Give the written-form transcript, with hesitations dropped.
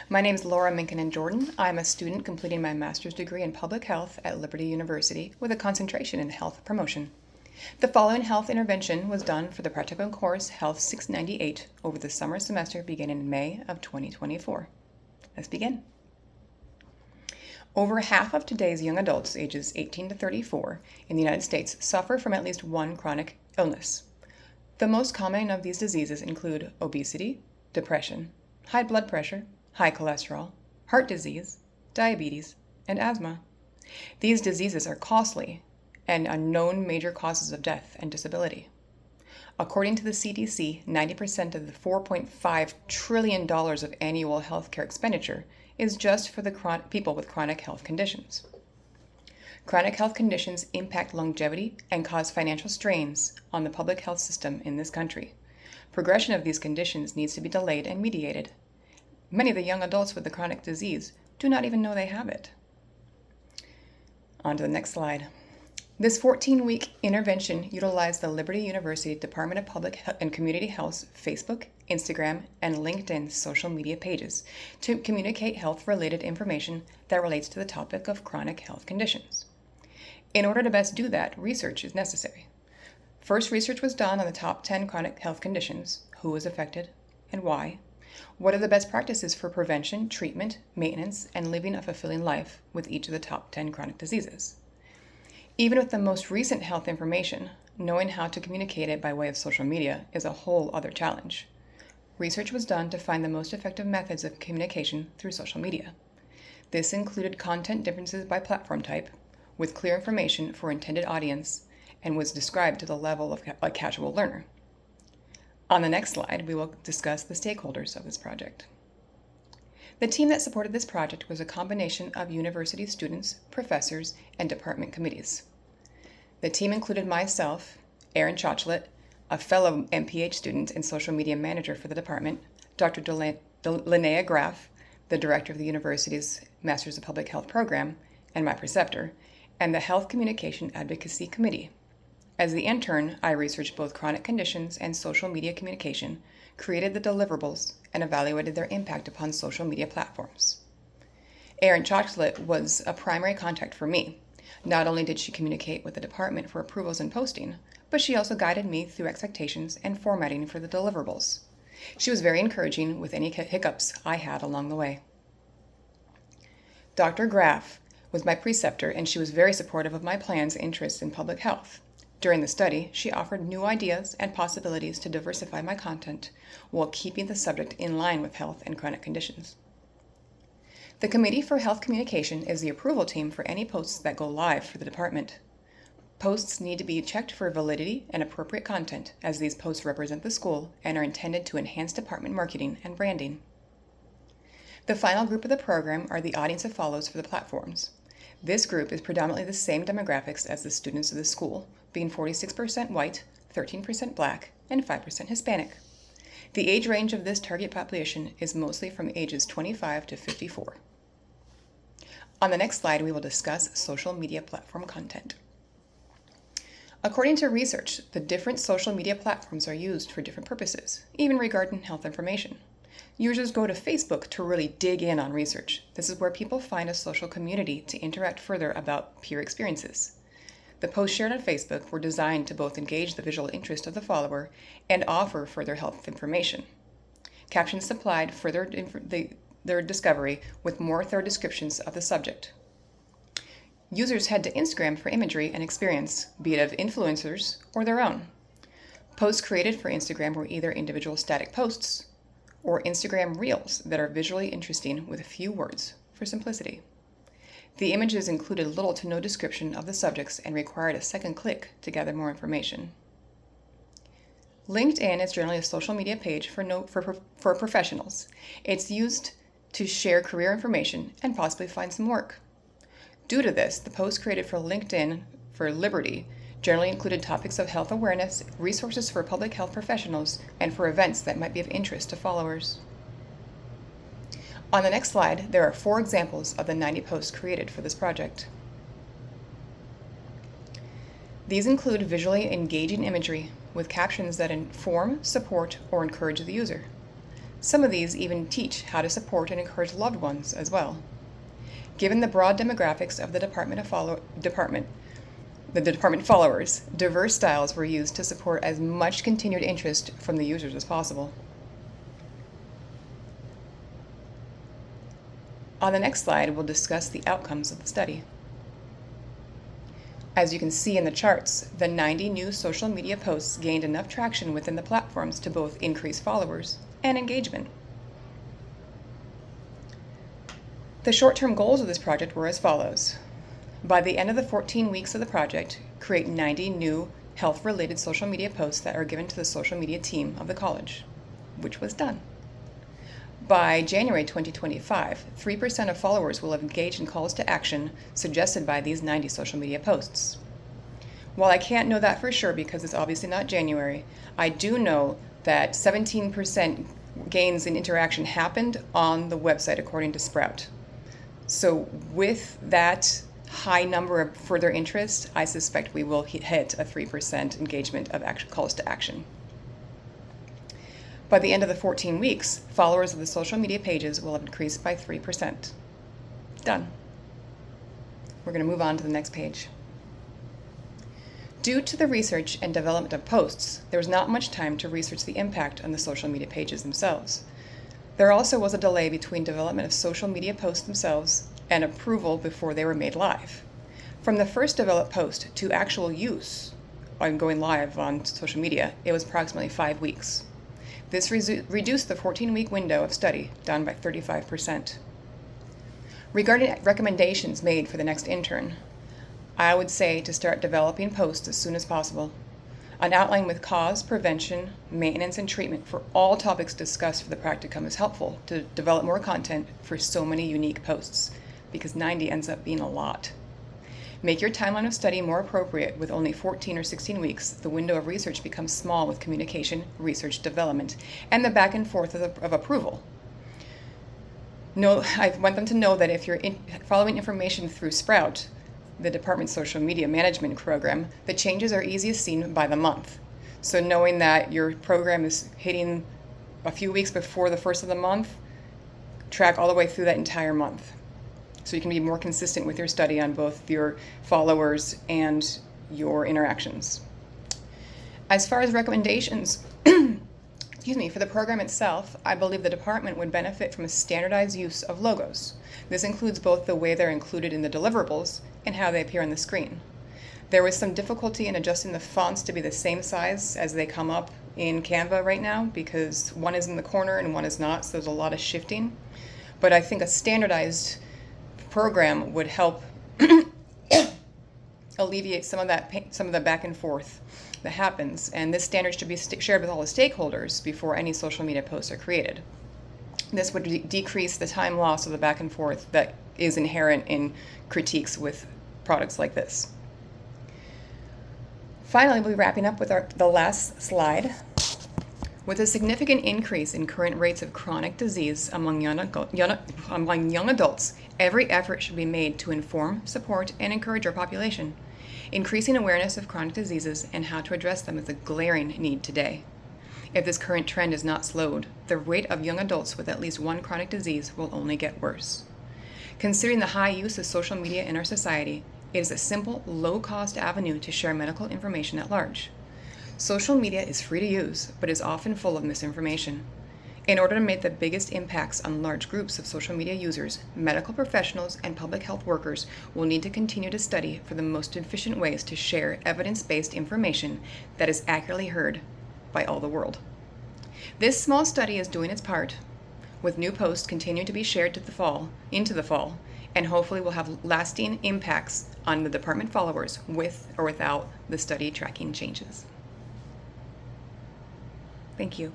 My name is Laura Minkkinen Jordan. I'm a student completing my master's degree in public health at Liberty University with a concentration in health promotion. The following health intervention was done for the practicum course Health 698 over the summer semester beginning in May of 2024. Let's begin. Over half of today's young adults ages 18 to 34 in the United States suffer from at least one chronic illness. The most common of these diseases include obesity, depression, high blood pressure, high cholesterol, heart disease, diabetes, and asthma. These diseases are costly and unknown major causes of death and disability. According to the CDC, 90% of the $4.5 trillion of annual healthcare expenditure is just for the people with chronic health conditions. Chronic health conditions impact longevity and cause financial strains on the public health system in this country. Progression of these conditions needs to be delayed and mediated. Many of the young adults with the chronic disease do not even know they have it. On to the next slide. This 14-week intervention utilized the Liberty University Department of Public and Community Health's Facebook, Instagram, and LinkedIn social media pages to communicate health-related information that relates to the topic of chronic health conditions. In order to best do that, research is necessary. First, research was done on the top 10 chronic health conditions, who is affected and why, what are the best practices for prevention, treatment, maintenance, and living a fulfilling life with each of the top 10 chronic diseases. Even with the most recent health information, knowing how to communicate it by way of social media is a whole other challenge. Research was done to find the most effective methods of communication through social media. This included content differences by platform type, with clear information for intended audience, and was described to the level of a casual learner. On the next slide, we will discuss the stakeholders of this project. The team that supported this project was a combination of university students, professors, and department committees. The team included myself, Aaron Chochlet, a fellow MPH student and social media manager for the department, Dr. Linnea Graff, the director of the university's Masters of Public Health program, and my preceptor, and the Health Communication Advocacy Committee. As the intern, I researched both chronic conditions and social media communication, created the deliverables, and evaluated their impact upon social media platforms. Erin Chochlet was a primary contact for me. Not only did she communicate with the department for approvals and posting, but she also guided me through expectations and formatting for the deliverables. She was very encouraging with any hiccups I had along the way. Dr. Graff was my preceptor, and she was very supportive of my plans and interests in public health. During the study, she offered new ideas and possibilities to diversify my content while keeping the subject in line with health and chronic conditions. The Committee for Health Communication is the approval team for any posts that go live for the department. Posts need to be checked for validity and appropriate content, as these posts represent the school and are intended to enhance department marketing and branding. The final group of the program are the audience that follows for the platforms. This group is predominantly the same demographics as the students of the school, being 46% white, 13% black, and 5% Hispanic. The age range of this target population is mostly from ages 25 to 54. On the next slide, we will discuss social media platform content. According to research, the different social media platforms are used for different purposes, even regarding health information. Users go to Facebook to really dig in on research. This is where people find a social community to interact further about peer experiences. The posts shared on Facebook were designed to both engage the visual interest of the follower and offer further health information. Captions supplied further their discovery with more thorough descriptions of the subject. Users head to Instagram for imagery and experience, be it of influencers or their own. Posts created for Instagram were either individual static posts or Instagram Reels that are visually interesting with a few words for simplicity. The images included little to no description of the subjects and required a second click to gather more information. LinkedIn is generally a social media page for professionals. It's used to share career information and possibly find some work. Due to this, the posts created for LinkedIn for Liberty generally included topics of health awareness, resources for public health professionals, and for events that might be of interest to followers. On the next slide, there are 4 examples of the 90 posts created for this project. These include visually engaging imagery with captions that inform, support, or encourage the user. Some of these even teach how to support and encourage loved ones as well. Given the broad demographics of the department followers, diverse styles were used to support as much continued interest from the users as possible. On the next slide, we'll discuss the outcomes of the study. As you can see in the charts, the 90 new social media posts gained enough traction within the platforms to both increase followers and engagement. The short-term goals of this project were as follows. By the end of the 14 weeks of the project, create 90 new health-related social media posts that are given to the social media team of the college, which was done. By January 2025, 3% of followers will have engaged in calls to action suggested by these 90 social media posts. While I can't know that for sure because it's obviously not January, I do know that 17% gains in interaction happened on the website according to Sprout. So with that high number of further interest, I suspect we will hit a 3% engagement of calls to action. By the end of the 14 weeks, followers of the social media pages will have increased by 3%. Done. We're going to move on to the next page. Due to the research and development of posts, there was not much time to research the impact on the social media pages themselves. There also was a delay between development of social media posts themselves and approval before they were made live. From the first developed post to actual use on going live on social media, it was approximately 5 weeks. This reduced the 14-week window of study down by 35%. Regarding recommendations made for the next intern, I would say to start developing posts as soon as possible. An outline with cause, prevention, maintenance, and treatment for all topics discussed for the practicum is helpful to develop more content for so many unique posts, because 90 ends up being a lot. Make your timeline of study more appropriate. With only 14 or 16 weeks, the window of research becomes small with communication, research development, and the back and forth of approval. I want them to know that if you're following information through Sprout, the department's social media management program, the changes are easiest seen by the month. So knowing that your program is hitting a few weeks before the first of the month, track all the way through that entire month. So you can be more consistent with your study on both your followers and your interactions. As far as recommendations, for the program itself, I believe the department would benefit from a standardized use of logos. This includes both the way they're included in the deliverables and how they appear on the screen. There was some difficulty in adjusting the fonts to be the same size as they come up in Canva right now because one is in the corner and one is not, so there's a lot of shifting. But I think a standardized program would help alleviate some of the back and forth that happens, and this standard should be shared with all the stakeholders before any social media posts are created. This would decrease the time loss of the back and forth that is inherent in critiques with products like this. Finally, we'll be wrapping up with the last slide. With a significant increase in current rates of chronic disease among young adults, every effort should be made to inform, support, and encourage our population. Increasing awareness of chronic diseases and how to address them is a glaring need today. If this current trend is not slowed, the rate of young adults with at least one chronic disease will only get worse. Considering the high use of social media in our society, it is a simple, low-cost avenue to share medical information at large. Social media is free to use, but is often full of misinformation. In order to make the biggest impacts on large groups of social media users, medical professionals and public health workers will need to continue to study for the most efficient ways to share evidence-based information that is accurately heard by all the world. This small study is doing its part, with new posts continuing to be shared into the fall, and hopefully will have lasting impacts on the department followers with or without the study tracking changes. Thank you.